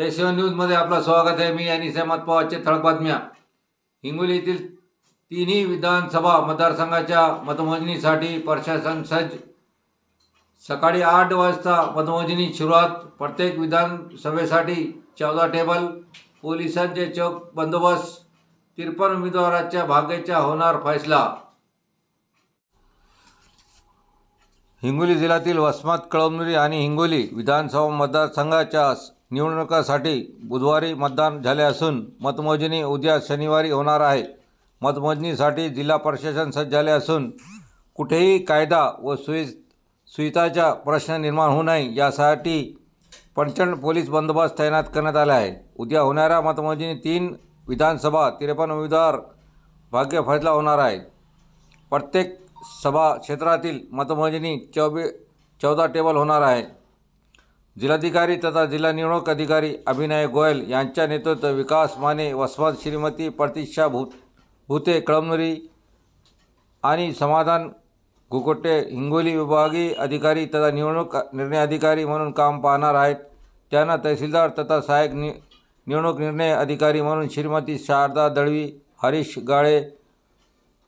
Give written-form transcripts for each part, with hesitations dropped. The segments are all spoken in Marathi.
पेशवा न्यूजमध्ये आपलं स्वागत आहे। मी आणि सहमत पवारचे ठळक बातम्या। हिंगोली येथील तिन्ही विधानसभा मतदारसंघाच्या मतमोजणीसाठी प्रशासन सज्ज। सकाळी 8 वाजता मतमोजणी सुरुवात। प्रत्येक विधानसभेसाठी 14 टेबल, पोलिसांचे चोख बंदोबस्त, 53 उमेदवारांच्या भाग्याचा होणार फैसला। हिंगोली जिल्ह्यातील वसमत, कळमनुरी आणि हिंगोली विधानसभा मतदारसंघाच्या निवडणुकीसाठी बुधवारी मतदान झाले असून मतमोजणी उद्या शनिवारी होणार आहे। मतमोजणीसाठी जिल्हा प्रशासन सज्ज झाले असून कुठेही कायदा व सुव्यवस्थेचा प्रश्न निर्माण होऊ नये यासाठी प्रचंड पोलीस बंदोबस्त तैनात करण्यात आला आहे। उद्या होणाऱ्या मतमोजणीत 3 विधानसभा 53 उमेदवार भाग्य फैसला होणार आहे। प्रत्येक सभा क्षेत्रातील मतमोजणी 14 टेबल होणार आहे। जिल्हाधिकारी तथा जिल्हा निवडणूक अधिकारी अभिनय गोयल यांच्या नेतृत्वात विकास माने वसमत, श्रीमती प्रतीक्षा भुते कळमनुरी आणि समाधान गुकोटे हिंगोली विभागीय अधिकारी तथा निवडणूक निर्णय अधिकारी म्हणून काम पाहणार आहेत। त्यांना तहसीलदार तथा सहाय्यक निवडणूक निर्णय अधिकारी म्हणून श्रीमती शारदा दळवी, हरीश गाळे,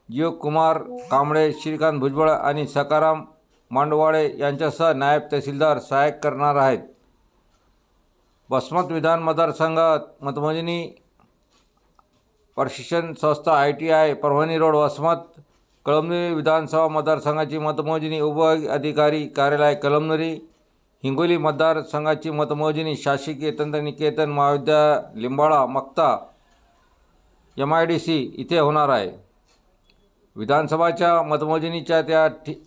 जीवकुमार कांबळे, श्रीकांत भुजबळ आणि सकाराम मांडवाळे यांच्यासह नायब तहसीलदार सहाय्यक करणार आहेत। वसमत विधान मतदारसंघात मतमोजणी प्रशिक्षण संस्था ITI परभणी रोड वसमत, कळमनुरी विधानसभा मतदारसंघाची मतमोजणी उपविभागीय अधिकारी कार्यालय कळमनुरी, हिंगोली मतदारसंघाची मतमोजणी शासकीय तंत्रनिकेतन महाविद्यालय लिंबाळा मक्ता MIDC इथे होणार आहे। विधानसभाच्या मतमोजणीच्या त्या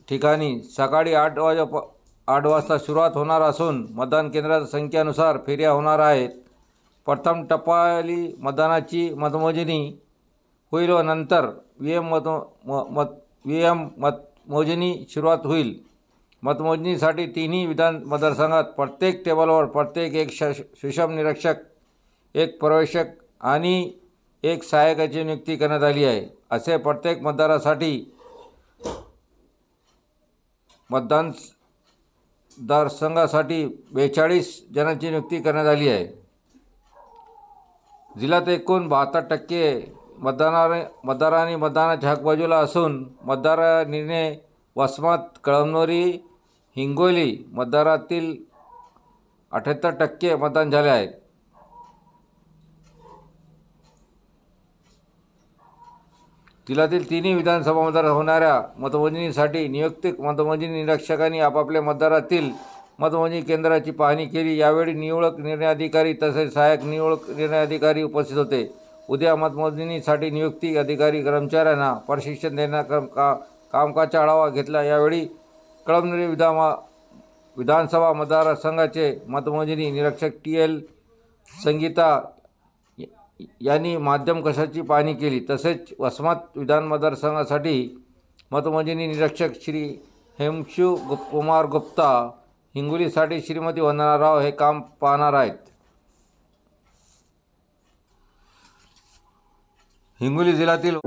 ठिकाणी सकाळी 8 वाजता सुरुवात होणार असून मतदान केंद्राच्या संख्येनुसार फेऱ्या होणार आहेत। प्रथम टप्प्यातील मतदानाची मतमोजणी होईल व नंतर VM मतमोजणी सुरुवात होईल। मतमोजणीसाठी तिन्ही विधान मतदारसंघात प्रत्येक टेबलवर प्रत्येक एक सूक्ष्म निरीक्षक, एक पर्यवेक्षक आणि एक सहाय्यकाची नियुक्ती करण्यात आली आहे। असे प्रत्येक मतदारसंघासाठी 42 जणांची नियुक्ती करण्यात आली आहे। जिल्ह्यात एकूण 72% मतदारांनी मतदानाचा हक्क बजावला असून मतदार निर्णय वसमत, कळमनुरी, हिंगोली मतदारातील 78% मतदान झाले आहे। जिल्ह्यातील तिन्ही विधानसभा मतदार होणाऱ्या मतमोजणीसाठी नियुक्त मतमोजणी निरीक्षकांनी आपापल्या मतदारातील मतमोजणी केंद्राची पाहणी केली। यावेळी निवडणूक निर्णय अधिकारी तसेच सहाय्यक निवडणूक निर्णय अधिकारी उपस्थित होते। उद्या मतमोजणीसाठी नियुक्त अधिकारी कर्मचाऱ्यांना प्रशिक्षण देण्याचा कामकाजाचा आढावा घेतला। यावेळी कळमनुरी विधानसभा मतदारसंघाचे मतमोजणी निरीक्षक TL संगीता यांनी माध्यम कक्षाची पाहणी केली। तसेच वसमत विधान मतदारसंघासाठी मतमोजणी निरीक्षक श्री हेमशू कुमार गुप्ता, हिंगोलीसाठी श्रीमती वंदना राव हे काम पाहणार आहेत। हिंगोली जिल्ह्यातील